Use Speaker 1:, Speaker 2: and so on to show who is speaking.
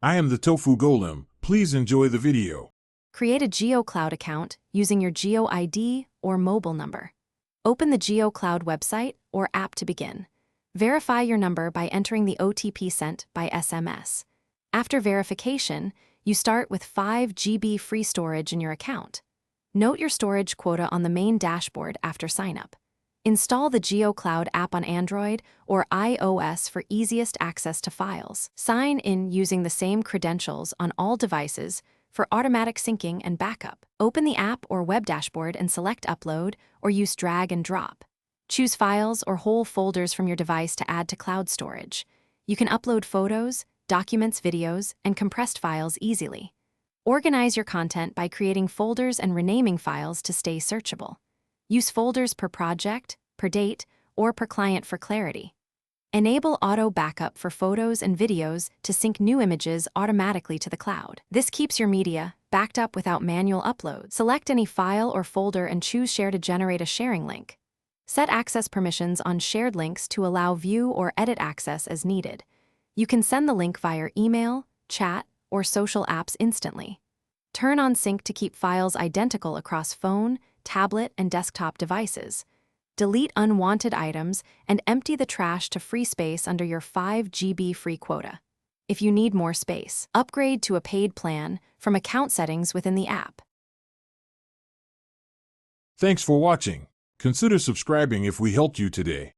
Speaker 1: I am the Tofu Golem. Please enjoy the video.
Speaker 2: Create a Jio Cloud account using your Jio ID or mobile number. Open the Jio Cloud website or app to begin. Verify your number by entering the OTP sent by SMS. After verification, you start with 5 GB free storage in your account. Note your storage quota on the main dashboard after sign-up. Install the Jio Cloud app on Android or iOS for easiest access to files. Sign in using the same credentials on all devices for automatic syncing and backup. Open the app or web dashboard and select Upload or use drag and drop. Choose files or whole folders from your device to add to cloud storage. You can upload photos, documents, videos, and compressed files easily. Organize your content by creating folders and renaming files to stay searchable. Use folders per project, per date, or per client for clarity. Enable auto backup for photos and videos to sync new images automatically to the cloud. This keeps your media backed up without manual upload. Select any file or folder and choose Share to generate a sharing link. Set access permissions on shared links to allow view or edit access as needed. You can send the link via email, chat, or social apps instantly. Turn on sync to keep files identical across phone, tablet, and desktop devices. Delete unwanted items and empty the trash to free space under your 5 GB free quota. If you need more space, upgrade to a paid plan from account settings within the app.
Speaker 1: Thanks for watching. Consider subscribing if we helped you today.